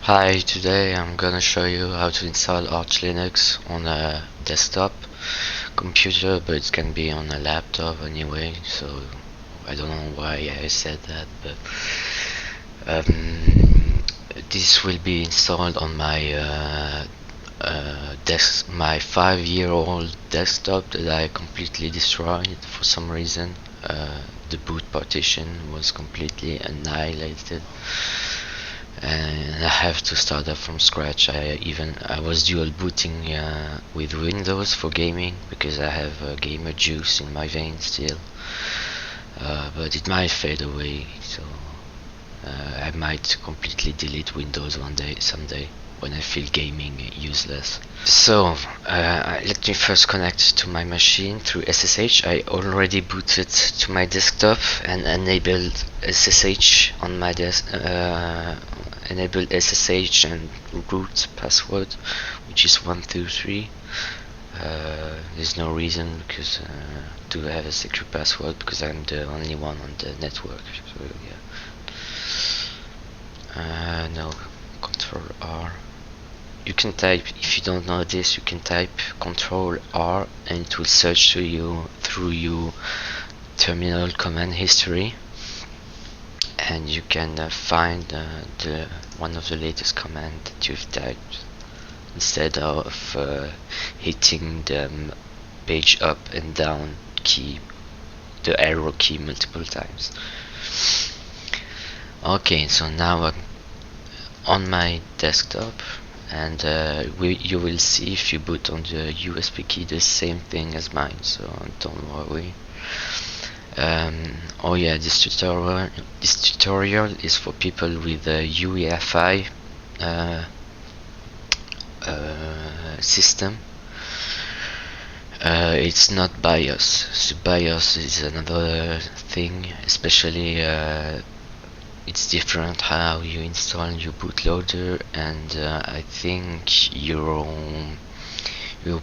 Hi, today I'm gonna show you how to install Arch Linux on a desktop computer, but it can be on a laptop anyway, so I don't know why I said that, but this will be installed on my my 5-year-old desktop that I completely destroyed for some reason. The boot partition was completely annihilated, and I have to start up from scratch. I was dual booting with Windows for gaming because I have gamer juice in my veins still, but it might fade away, so I might completely delete Windows one day, someday, when I feel gaming useless. So let me first connect to my machine through SSH. I already booted to my desktop and enabled SSH on my enable SSH and root password, which is 123. There's no reason to have a secure password because I'm the only one on the network. So yeah. No, Control R. You can type, if you don't know this, you can type Control R and it will search to you through your terminal command history, and you can find one of the latest commands that you've typed instead of hitting the page up and down key, the arrow key, multiple times. Okay, so now I'm on my desktop, and you will see if you boot on the USB key the same thing as mine, so don't worry. Oh yeah, this tutorial is for people with a UEFI system. It's not BIOS. So BIOS is another thing, especially it's different how you install your bootloader, and I think your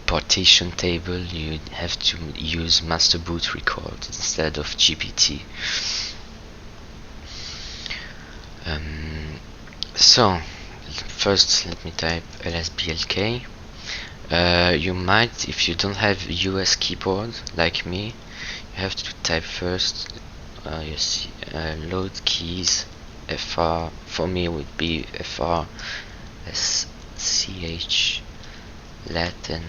partition table, you have to use master boot record instead of GPT. So first let me type lsblk. You might, if you don't have US keyboard like me, you have to type first you see load keys FR. For me would be FR SCH Latin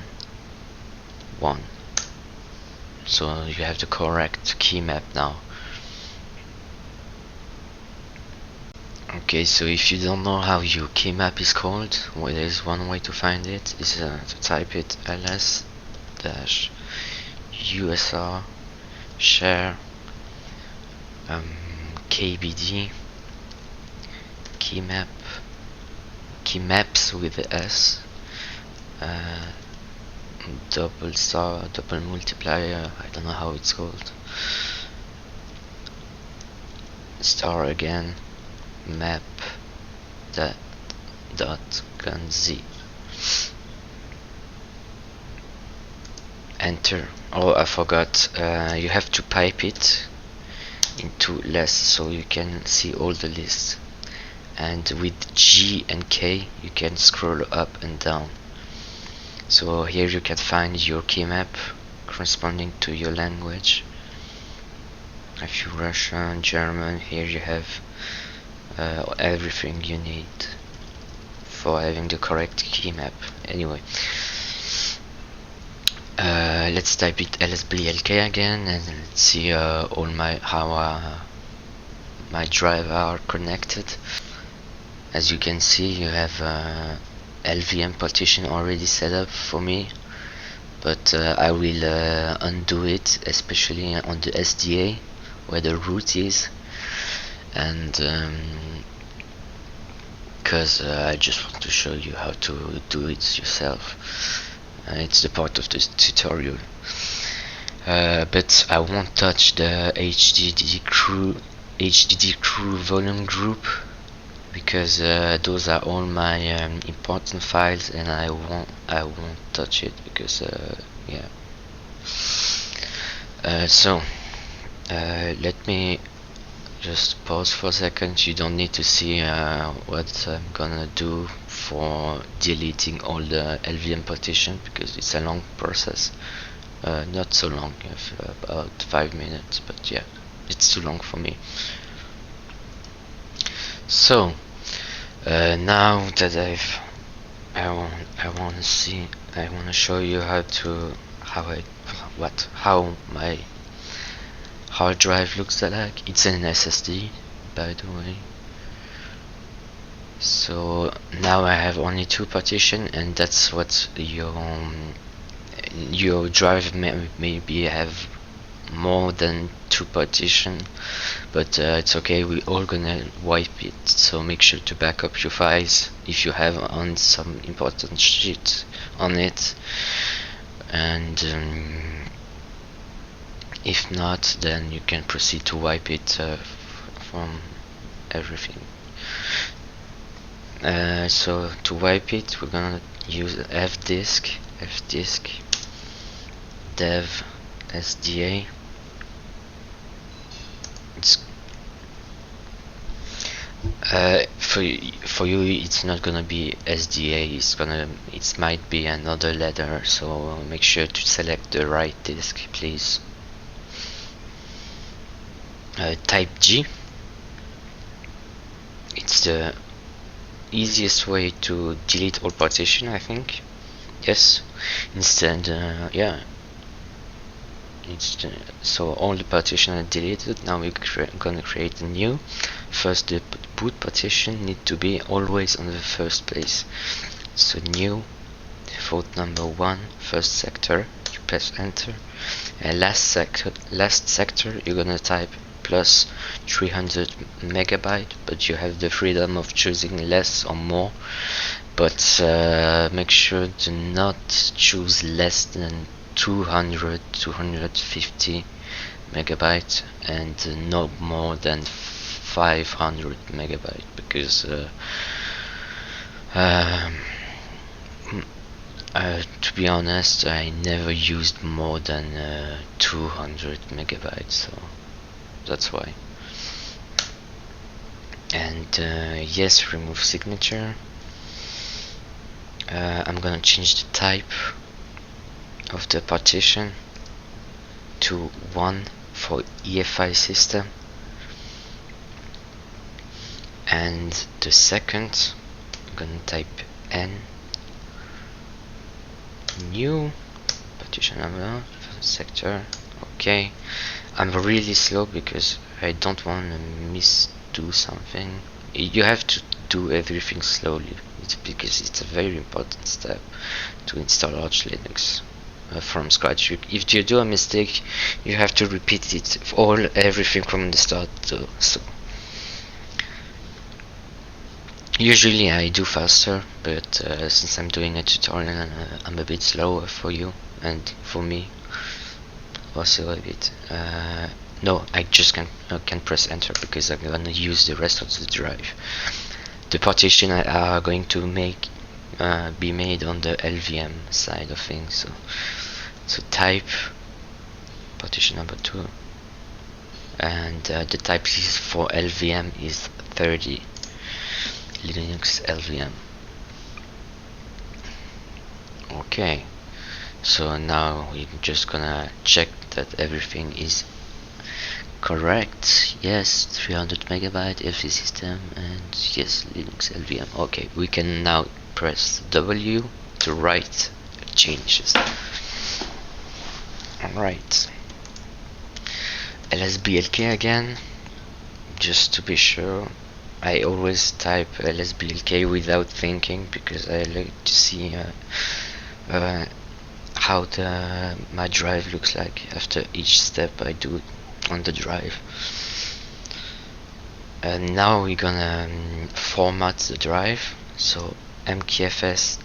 1. So you have the correct key map now. Okay, so if you don't know how your key map is called, well, there's one way to find it, is to type it ls-usr share kbd key maps with the S, double multiplier, I don't know how it's called, star again, map dot gun z. Enter. Oh, I forgot, you have to pipe it into less so you can see all the lists, and with G and K you can scroll up and down. So here you can find your key map corresponding to your language. If you Russian, German, here you have everything you need for having the correct key map. Anyway, let's type it lsblk again, and let's see all how my drives are connected. As you can see, you have LVM partition already set up for me, but I will undo it, especially on the SDA where the root is, and because I just want to show you how to do it yourself. It's the part of the tutorial, but I won't touch the HDD crew volume group, because those are all my important files, and I won't touch it because yeah. So let me just pause for a second. You don't need to see what I'm gonna do for deleting all the LVM partition because it's a long process. Not so long, about 5 minutes, but yeah, it's too long for me. So now that I want to show you how my hard drive looks like. It's an SSD, by the way. So now I have only 2 partitions, and that's what your drive maybe have more than 2 partitions, but it's okay. We all gonna wipe it, so make sure to back up your files if you have on some important shit on it, and if not, then you can proceed to wipe it from everything. So to wipe it, we're gonna use fdisk dev sda. It's for you it's not gonna be SDA, it might be another letter, so make sure to select the right disk, please. Type G. It's the easiest way to delete all partition, I think. Yes, instead yeah, so all the partition are deleted. Now we're gonna create a new. First, the boot partition need to be always on the first place. So new default number 1, first sector, you press enter, and last sector you're gonna type plus 300 megabyte, but you have the freedom of choosing less or more, but make sure to not choose less than 250 megabyte and no more than 500 megabyte, because to be honest, I never used more than 200 megabytes, so that's why. And yes, remove signature. I'm gonna change the type of the partition to 1 for EFI system, and the second I'm gonna type N, new partition number, sector. Okay, I'm really slow because I don't want to do something. You have to do everything slowly. It's because it's a very important step to install Arch Linux from scratch. If you do a mistake, you have to repeat it everything from the start. So usually I do faster, but since I'm doing a tutorial, I'm a bit slower for you and for me also a bit. No, I just can press enter because I'm gonna use the rest of the drive. The partition are going to be made on the LVM side of things. So type partition number 2, and the type is for LVM is 30, Linux LVM. Okay, so now we're just gonna check that everything is correct. Yes, 300 megabyte FZ system, and yes, Linux LVM. Okay, we can now press W to write changes. Alright, LSBLK again, just to be sure. I always type LSBLK without thinking because I like to see how my drive looks like after each step I do on the drive. And now we're gonna format the drive. So mkfs.fat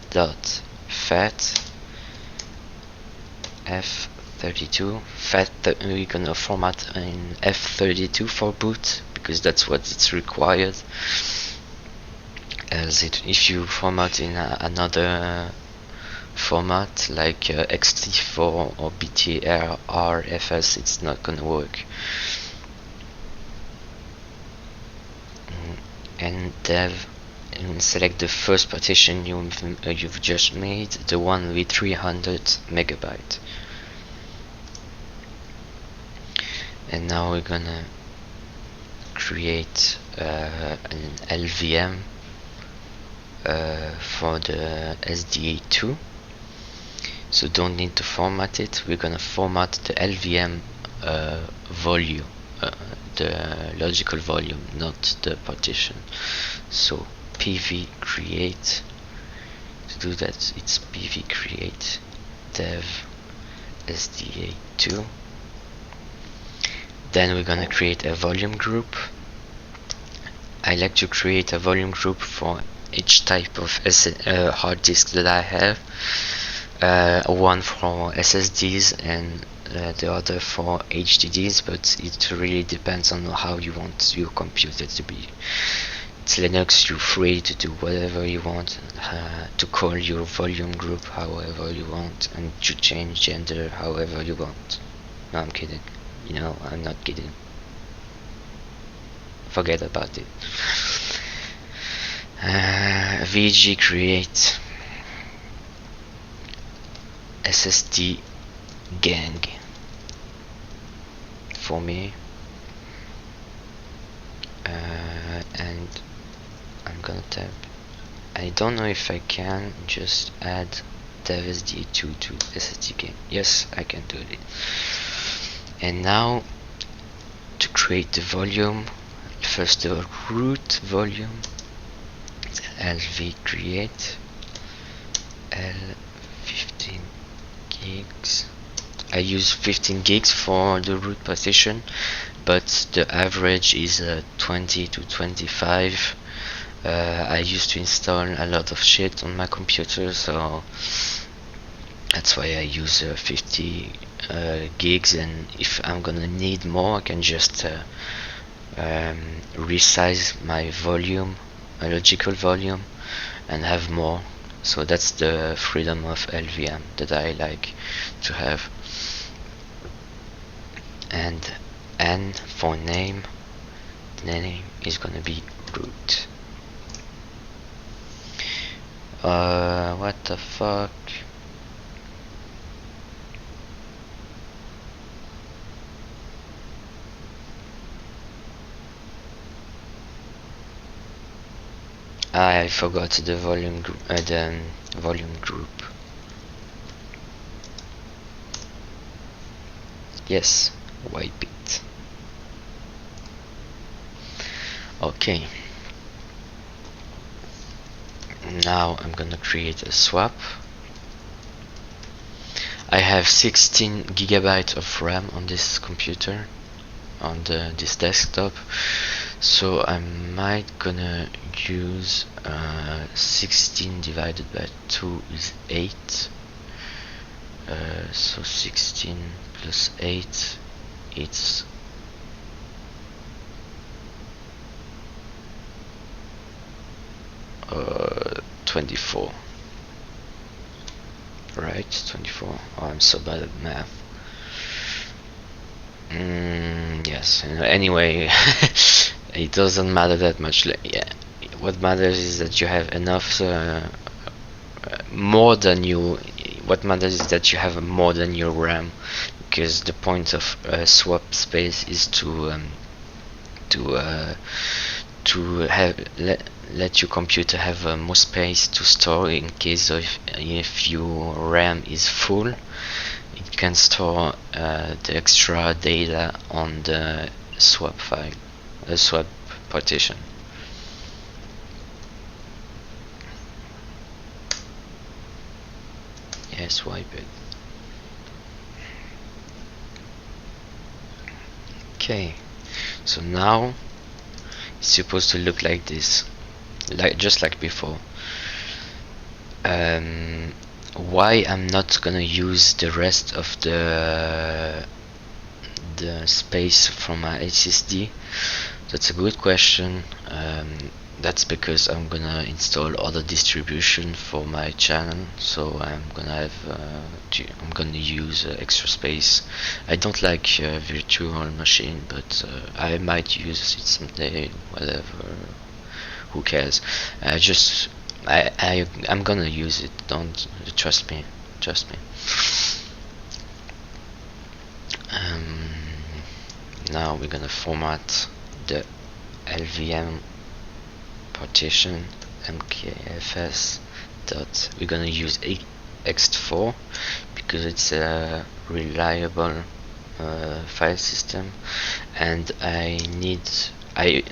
f32 we're gonna format in f32 for boot because that's what it's required. If you format in another format like ext4 or btrfs, it's not gonna work. and dev, and select the first partition you've just made, the one with 300 megabyte. And now we're gonna create an LVM for the SDA2. So don't need to format it. We're gonna format the LVM volume, the logical volume, not the partition. So pv create. To do that, it's pv create dev SDA2. Then we're gonna create a volume group. I like to create a volume group for each type of hard disk that I have. One for SSDs and the other for HDDs, but it really depends on how you want your computer to be. It's Linux, you're free to do whatever you want, to call your volume group however you want, and to change gender however you want. No, I'm kidding. You know, I'm not kidding. Forget about it. VG create SSD gang for me, and I'm gonna tab. I don't know if I can just add dev SDA2 to SSD gang. Yes, I can do it. And now to create the volume, first the root volume, lv create L15 gigs. I use 15 gigs for the root partition, but the average is 20 to 25. I used to install a lot of shit on my computer, so that's why I use 50 gigs, and if I'm gonna need more, I can just resize my volume, my logical volume, and have more. So that's the freedom of LVM that I like to have. And N for name, the name is gonna be root. What the fuck? I forgot the volume group. Yes, wipe it. Okay. Now I'm gonna create a swap. I have 16 gigabytes of RAM on this computer, on this desktop. So I might gonna use 16 divided by 2 is 8. So 16 plus 8, it's 24. Right, 24. Oh, I'm so bad at math. Yes. Anyway, it doesn't matter that much. Yeah, what matters is that you have enough more than you. What matters is that you have more than your RAM, because the point of swap space is to have let your computer have more space to store in case of if your RAM is full. It can store the extra data on the swap file, the swap partition. Yes, wipe it. Okay, so now it's supposed to look like this, just like before. Why I'm not gonna use the rest of the space from my SSD? That's a good question. That's because I'm gonna install other distribution for my channel, so I'm gonna use extra space. I don't like virtual machine, but I might use it someday, who cares? I'm gonna use it. Don't trust me. Trust me. Now we're gonna format the LVM partition mkfs dot. We're gonna use ext4 because it's a reliable file system, and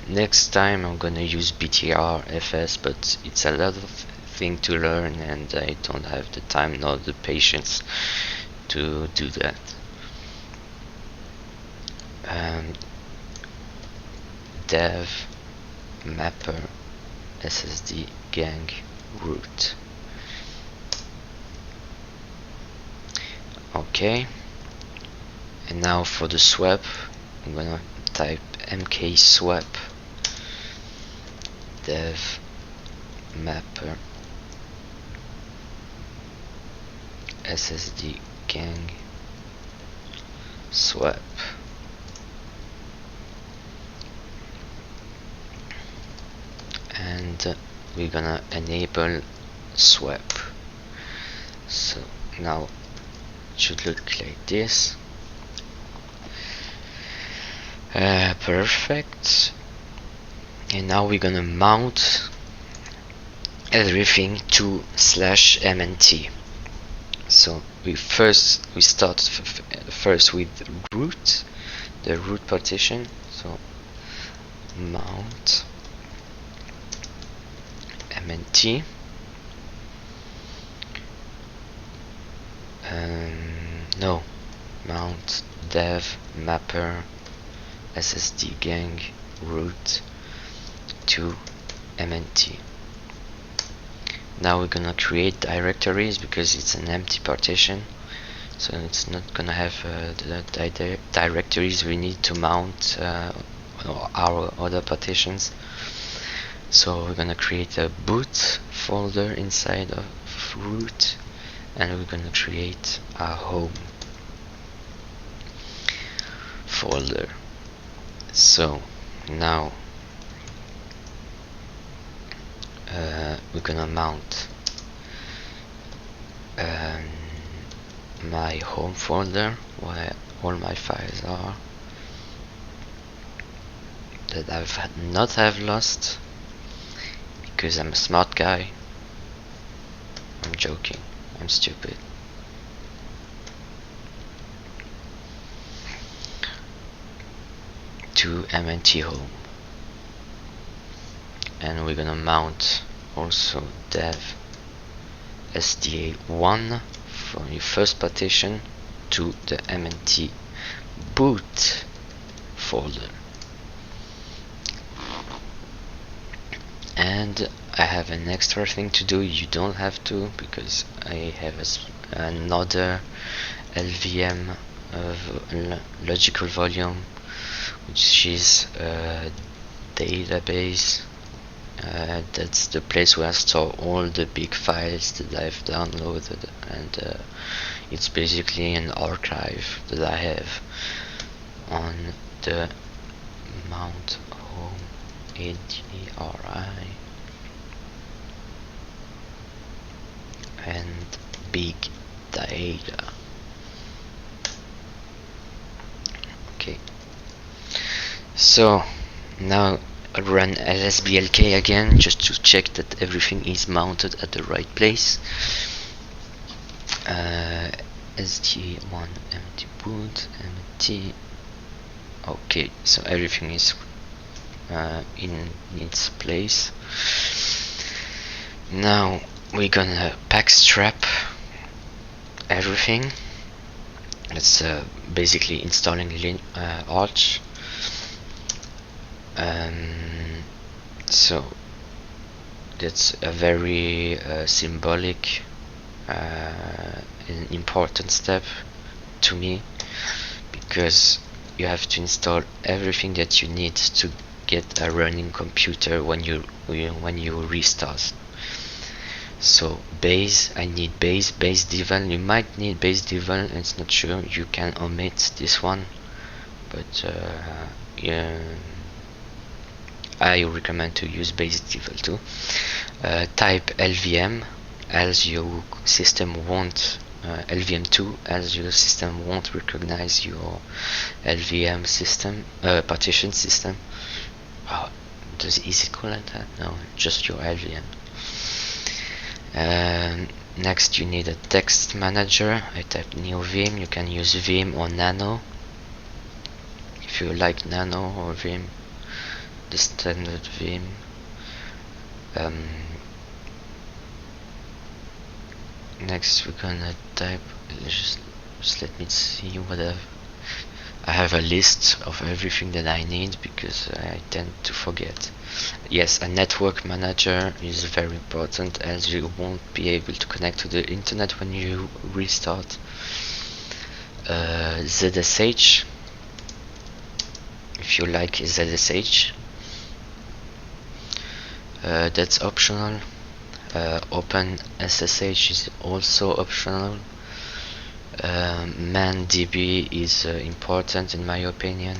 next time I'm gonna use btrfs, but it's a lot of thing to learn and I don't have the time nor the patience to do that. Dev mapper ssd gang root. Okay, and now for the swap I'm gonna type mk swap dev mapper ssd gang swap. And we're gonna enable swap. So now it should look like this. Perfect. And now we're gonna mount everything to /mnt. So we start first with root, the root partition. So mount mnt, no, mount dev mapper ssd gang root to mnt. Now we're gonna create directories because it's an empty partition, so it's not gonna have the directories we need to mount our other partitions. So we're gonna create a boot folder inside of root, and we're gonna create a home folder. So now we're gonna mount my home folder where all my files are that I've not have lost because I'm a smart guy. I'm joking, I'm stupid. To mnt home, and we're gonna mount also dev sda1 from your first partition to the mnt boot folder. And I have an extra thing to do. You don't have to, because I have another LVM logical volume, which is a database. That's the place where I store all the big files that I've downloaded, and it's basically an archive that I have on the Mount Home ADRI and big data. Okay, so now I'll run lsblk again just to check that everything is mounted at the right place. sda1 empty boot empty. Okay, so everything is in its place. Now we're gonna backstrap everything. It's basically installing Arch. So that's a very symbolic an important step to me, because you have to install everything that you need to get a running computer when you restart. So base, I need base devel. You might need base devel, it's not sure, you can omit this one, but yeah, I recommend to use basic default too. Type LVM as your system won't LVM2 as your system won't recognize your LVM system partition system. Oh, does it call like that? No, just your LVM. Next you need a text manager. I type new Vim. You can use Vim or Nano if you like Nano or Vim, the standard Vim. Next we're gonna type, just let me see what I have a list of everything that I need because I tend to forget. Yes, a network manager is very important as you won't be able to connect to the internet when you restart. ZSH, if you like ZSH, that's optional. OpenSSH is also optional. ManDB is important in my opinion.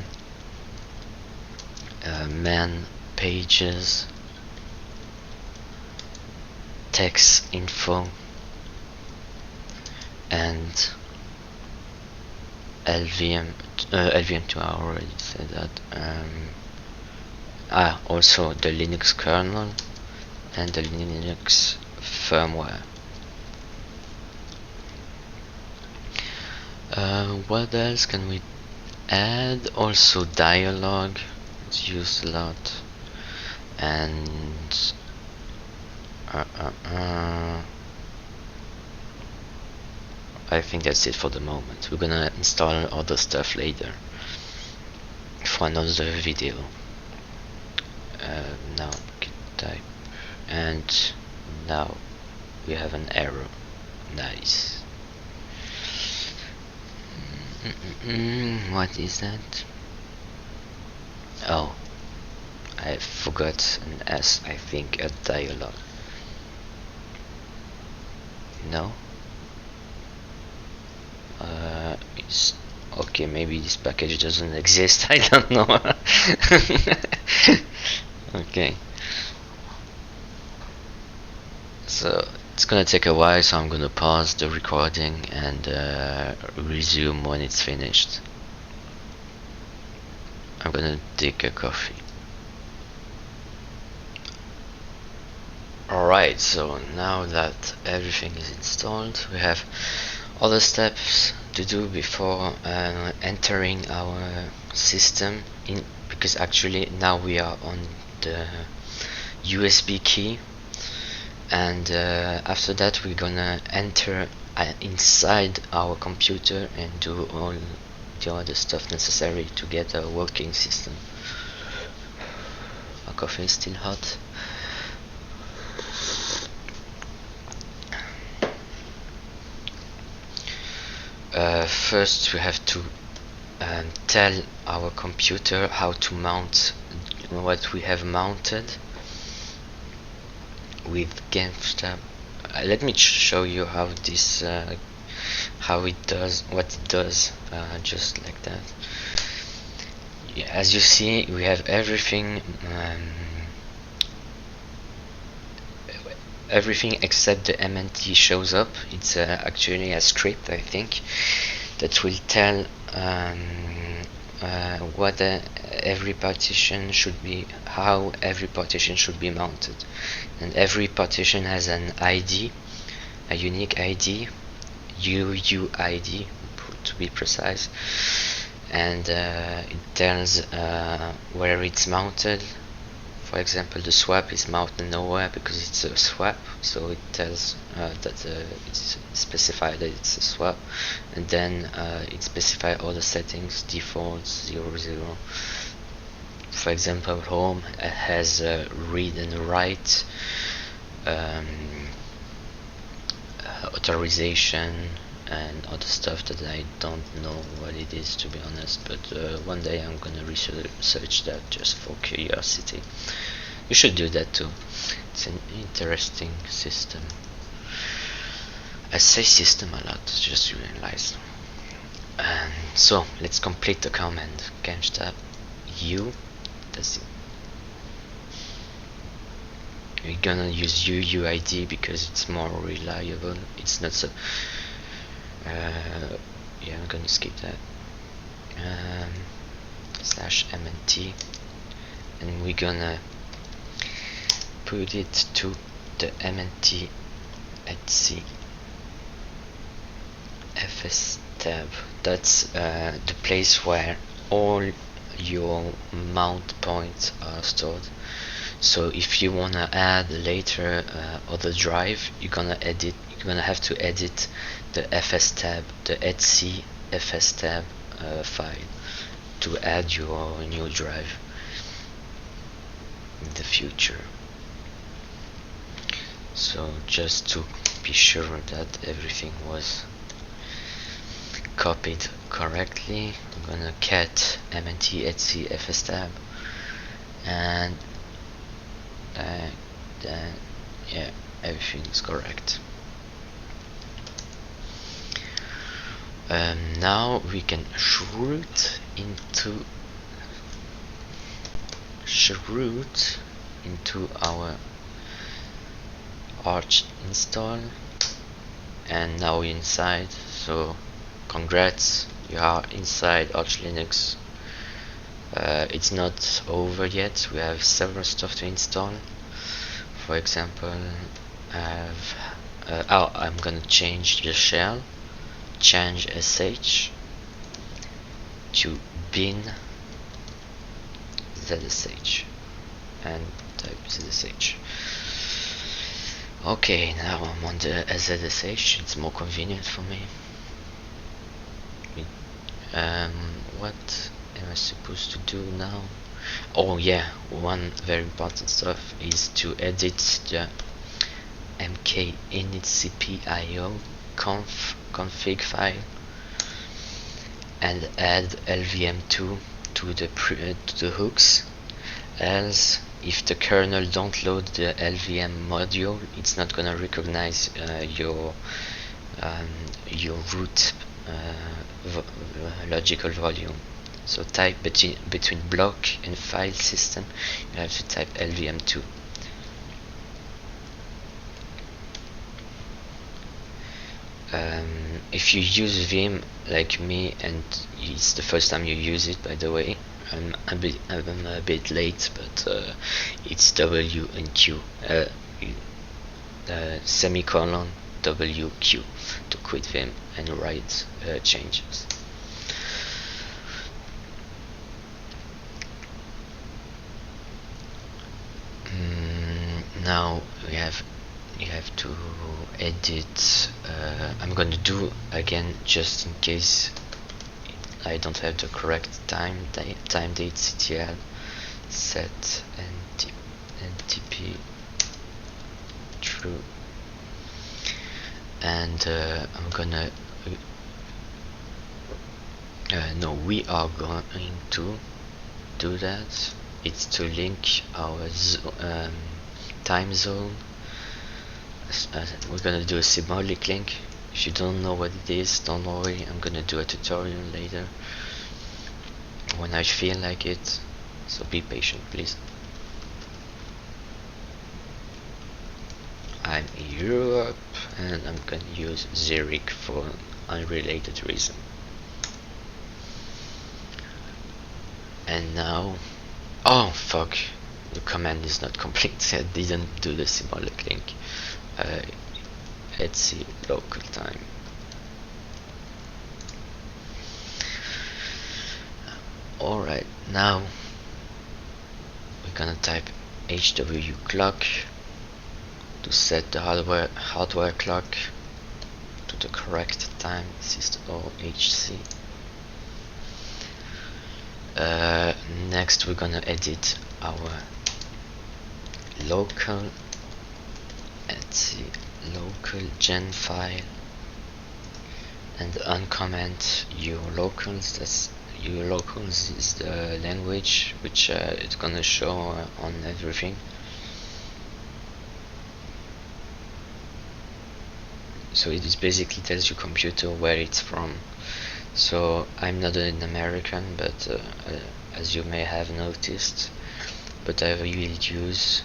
Man pages, text info, and LVM2. I already said that. Also the Linux kernel and the Linux firmware. What else can we add? Also dialog is used a lot, and I think that's it for the moment. We're gonna install other stuff later for another video. Now type, and now we have an error. Nice. What is that? Oh, I forgot an S. I think a dialog. No. It's okay. Maybe this package doesn't exist. I don't know. Okay. So it's gonna take a while, so I'm gonna pause the recording and resume when it's finished. I'm gonna take a coffee. Alright, so now that everything is installed, we have other steps to do before entering our system in, because actually now we are on the USB key, and after that we're gonna enter inside our computer and do all the other stuff necessary to get a working system. Our coffee is still hot. First we have to tell our computer how to mount what we have mounted with GameStab. Let me show you how this how it does what it does, just like that. Yeah, as you see, we have everything everything except the MNT shows up. It's actually a script, I think, that will tell what every partition should be, how every partition should be mounted, and every partition has an ID, a unique ID, UUID to be precise, and it tells where it's mounted. For example, the swap is mounted nowhere because it's a swap, so it tells that it's specified that it's a swap, and then it specifies all the settings, defaults 00. For example, home has read and write, authorization, and other stuff that I don't know what it is, to be honest, but one day I'm gonna research that just for curiosity. You should do that too. It's an interesting system. I say system a lot, just realized. And so let's complete the command. GameStab U, that's it. we're gonna use UUID because it's more reliable. It's not so yeah, I'm gonna skip that. Slash MNT, and we're gonna put it to the MNT etc fs tab. That's the place where all your mount points are stored. So if you wanna add later other drive, you're gonna have to edit the fs tab, the etc fs tab file to add your new drive in the future. So just to be sure that everything was copied correctly, I'm gonna cat mnt etc fs tab, and then yeah, everything is correct. Now we can root into our Arch install, and now we're inside. So congrats, you are inside Arch Linux. It's not over yet, we have several stuff to install. For example, I'm gonna change the shell, change sh to bin zsh, and type zsh. Okay, now I'm on the zsh, it's more convenient for me. What am I supposed to do now? Oh yeah, one very important stuff is to edit the mkinitcpio config file and add LVM2 to the hooks. Else, if the kernel don't load the LVM module, it's not gonna recognize your root logical volume. So type between block and file system, you have to type LVM2. If you use Vim like me, and it's the first time you use it, by the way, I'm a bit late, but it's W and Q, semicolon WQ to quit Vim and write changes. Now you have to edit. I'm gonna do again just in case I don't have the correct time date ctl set ntp true, and I'm gonna no, we are going to do that. It's to link our time zone. We're gonna do a symbolic link. If you don't know what it is, don't worry, I'm gonna do a tutorial later when I feel like it, so be patient please. I'm in Europe and I'm gonna use Zurich for an unrelated reason. And now, oh fuck, the command is not complete. I didn't do the symbolic link. Let's see, local time. Alright, now we're gonna type HW clock to set the hardware clock to the correct time. This is the OHC. Next we're gonna edit our local local gen file and uncomment your locals. That's your locals is the language which it's gonna show on everything. So it is basically tells your computer where it's from. So I'm not an American, but as you may have noticed, but I will use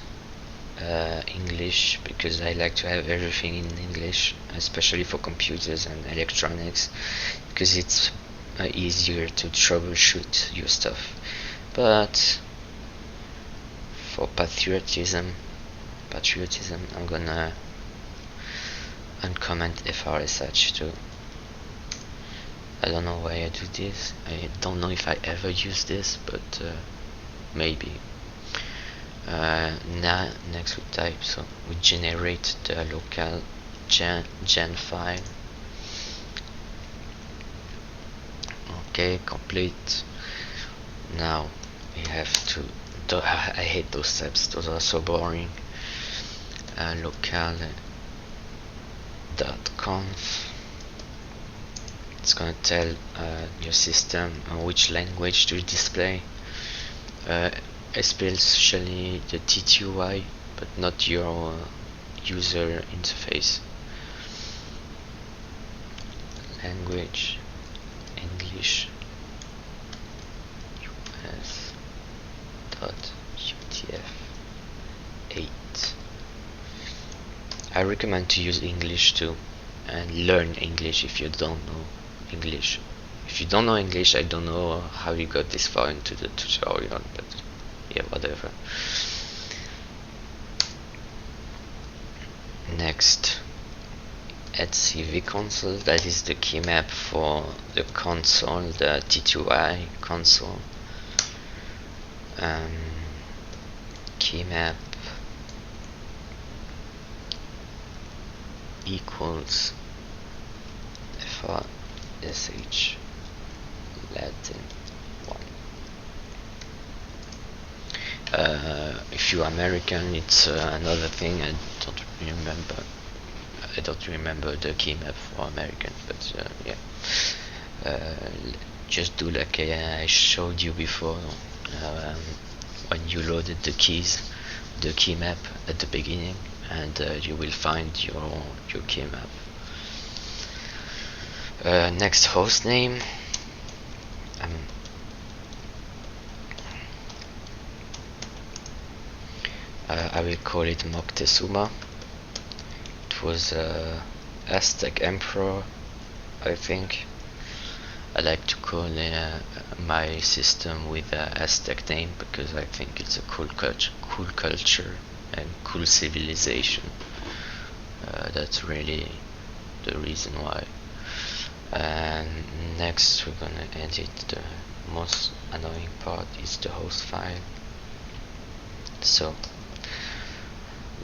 English, because I like to have everything in English, especially for computers and electronics, because it's easier to troubleshoot your stuff. But for patriotism, I'm gonna uncomment FRSH too. I don't know why I do this. I don't know if I ever use this, but maybe. Now next we type, so we generate the local gen file. Okay, complete. Now we have to I hate those steps, those are so boring. Local.conf. It's gonna tell your system which language to display, especially the TTY, but not your user interface. Language English US.UTF-8. I recommend to use English too, and learn English if you don't know English. If you don't know English, I don't know how you got this far into the tutorial, but yeah, whatever. Next, add CV console. That is the key map for the console, the T2I console. Key map equals FRSH Latin 1. If you're American, it's another thing. I don't remember the key map for American, but yeah. Just do like I showed you before, when you loaded the keys, the key map at the beginning, and you will find your key map. Next, host name. I will call it Moctezuma. It was Aztec Emperor, I think. I like to call my system with Aztec name because I think it's a cool culture and cool civilization. That's really the reason why. And next we're gonna edit. The most annoying part is the host file. So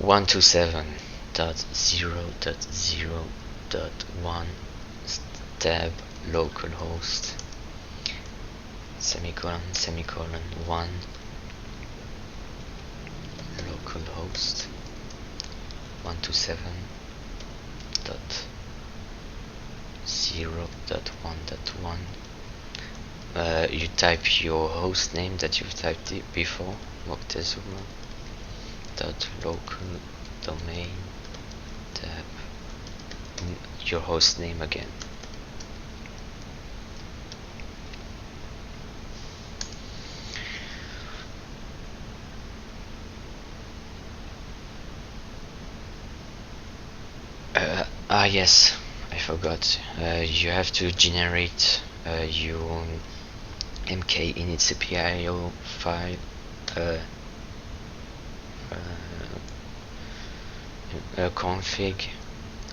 127.0.0.1 tab localhost semicolon 1 localhost 127.0.1.1. You type your host name that you've typed it before, Moctezuma.local domain tab, your host name again. Yes, I forgot. You have to generate your mkinit cpio file, config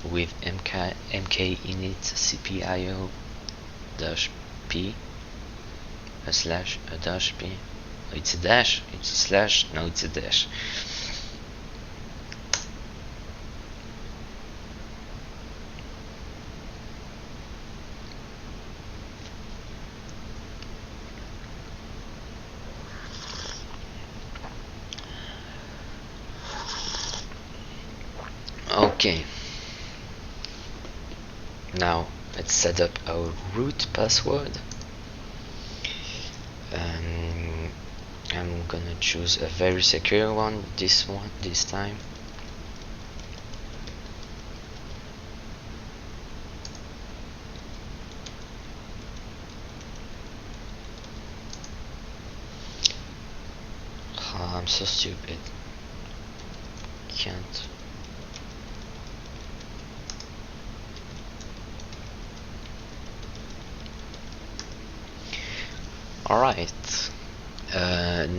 with mkinit cpio -p /p. Oh, it's a dash, it's a slash, no, it's a dash. Okay, now let's set up our root password. I'm gonna choose a very secure one, this time. Oh, I'm so stupid. can't. Alright,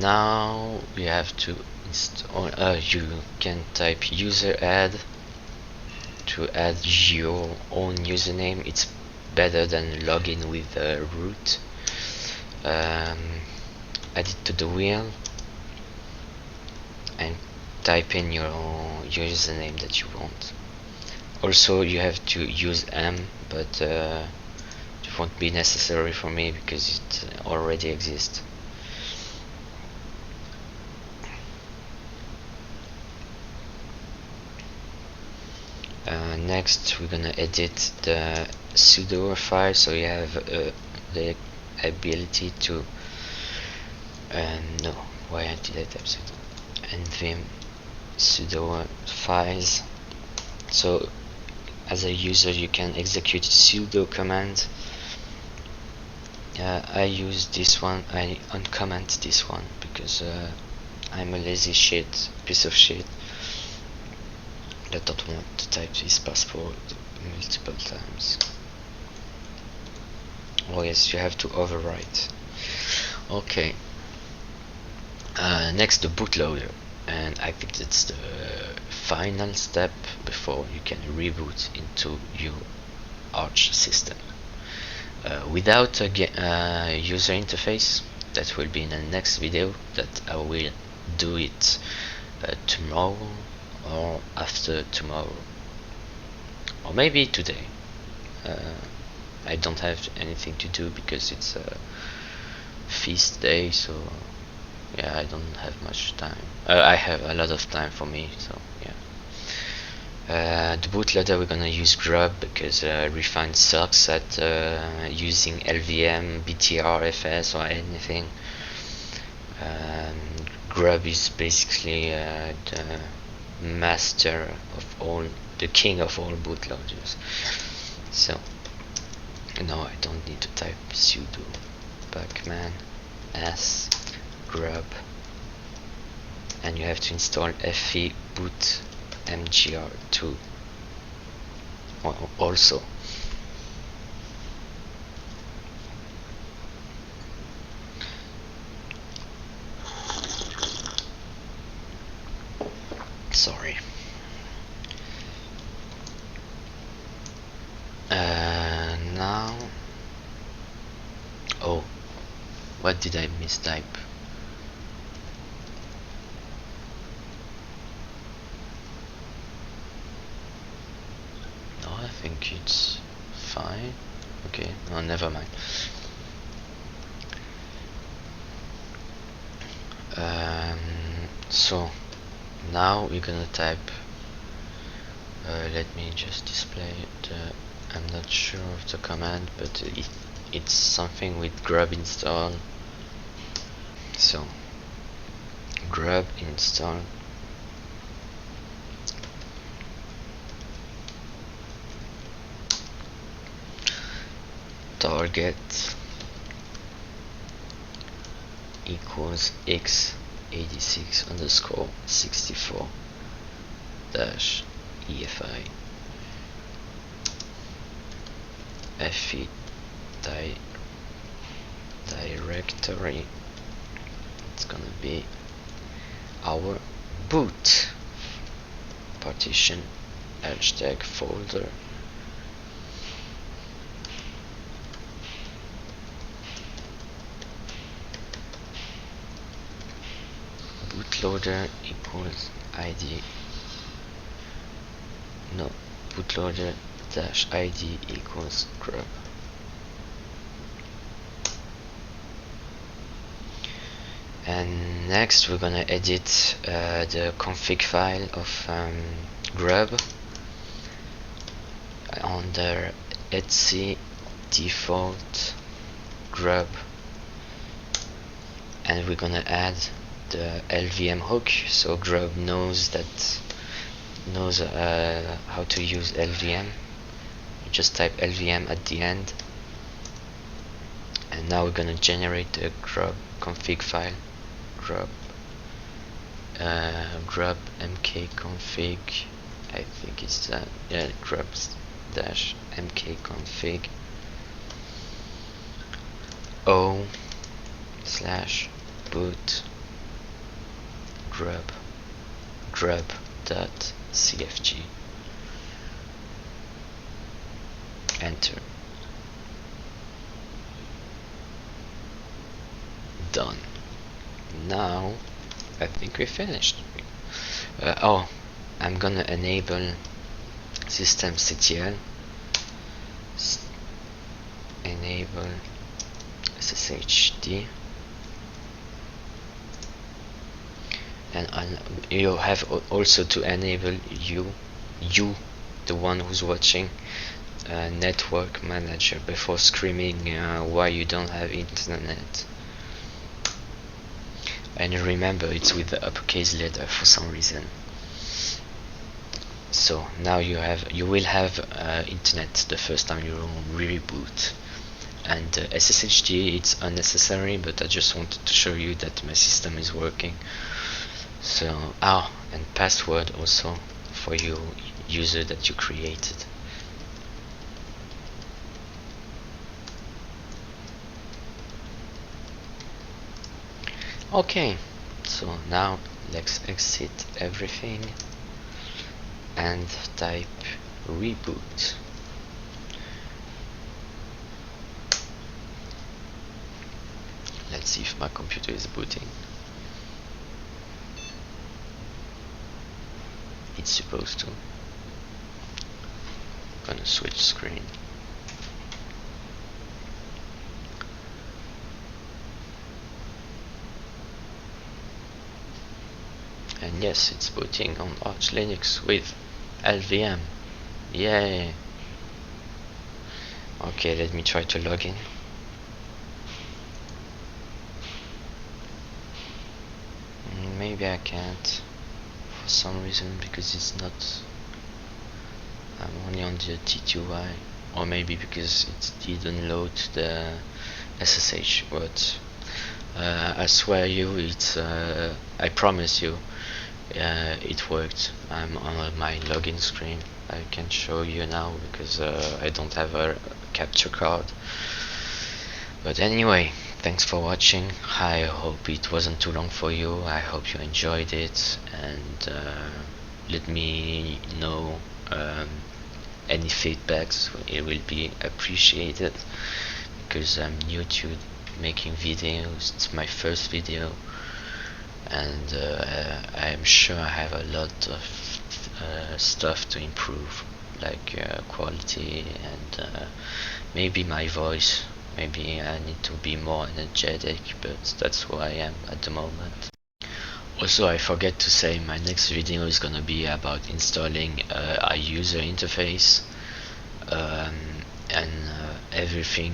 now we have to install, you can type user add to add your own username. It's better than login with root. Add it to the wheel and type in your username that you want. Also, you have to use M, but it won't be necessary for me because it already exists. Next, we're gonna edit the sudo file, so you have the ability to no, why did I type sudo? LVM sudo files. So as a user you can execute sudo command. I use this one, I uncomment this one because I'm a lazy piece of shit that don't want to type this password multiple times. Oh yes, you have to overwrite. Okay. Next, the bootloader, and I think that's the final step before you can reboot into your Arch system. Without a user interface, that will be in the next video that I will do it tomorrow or after tomorrow, or maybe today. I don't have anything to do because it's a feast day, so yeah, I don't have much time. I have a lot of time for me, so yeah. The bootloader, we're gonna use Grub because Refine sucks at using LVM, BTRFS or anything. Grub is basically the master of all, the king of all bootloaders. So no, I don't need to type sudo pacman s grub, and you have to install fe boot mgr2 also. Sorry. Now, oh, what did I mistype? No, I think it's fine. Okay, no, never mind. So now we're gonna type, let me just display it. I'm not sure of the command, but it's something with grub install. So grub install target equals x86 underscore 64 dash EFI fe directory. It's gonna be our boot partition hashtag folder. Bootloader equals id, no, bootloader dash id equals grub. And next we're gonna edit the config file of grub under etc default grub, and we're gonna add the LVM hook, so grub knows how to use LVM. You just type LVM at the end, and now we're gonna generate the grub config file, grub grub mk config, I think it's that, yeah, grub dash mk config o slash boot grub dot cfg. Enter. Done. Now I think we finished. Oh, I'm gonna enable systemctl, enable sshd, and you have also to enable you, the one who's watching, network manager before screaming why you don't have internet. And remember, it's with the uppercase letter for some reason. So now you will have internet the first time you reboot. And SSHD, it's unnecessary, but I just wanted to show you that my system is working. So and password also for your user that you created. Okay, so now let's exit everything and type reboot. Let's see if my computer is booting. It's supposed to. Gonna switch screen. And yes, it's booting on Arch Linux with LVM. Yay! Okay, let me try to log in. Maybe I can't for some reason, because it's not. I'm only on the T2i, or maybe because it didn't load the SSH. But I swear you, it's. I promise you. It worked. I'm on my login screen. I can show you now because I don't have a capture card. But anyway, thanks for watching. I hope it wasn't too long for you. I hope you enjoyed it, and let me know any feedbacks. It will be appreciated because I'm new to making videos. It's my first video, and I'm sure I have a lot of stuff to improve, like quality and maybe my voice. Maybe I need to be more energetic, but that's who I am at the moment. Also, I forget to say, my next video is gonna be about installing a user interface and everything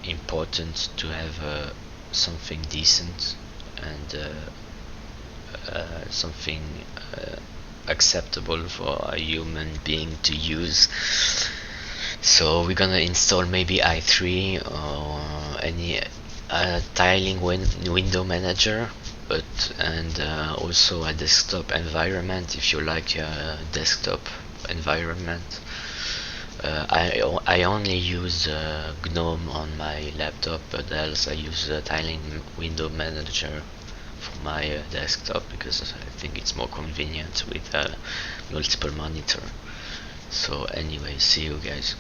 important to have something decent and something acceptable for a human being to use. So we're gonna install maybe i3 or any tiling window manager, and also a desktop environment if you like your desktop environment. I only use GNOME on my laptop, but else I use tiling window manager for my desktop because I think it's more convenient with multiple monitor. So anyway, see you guys.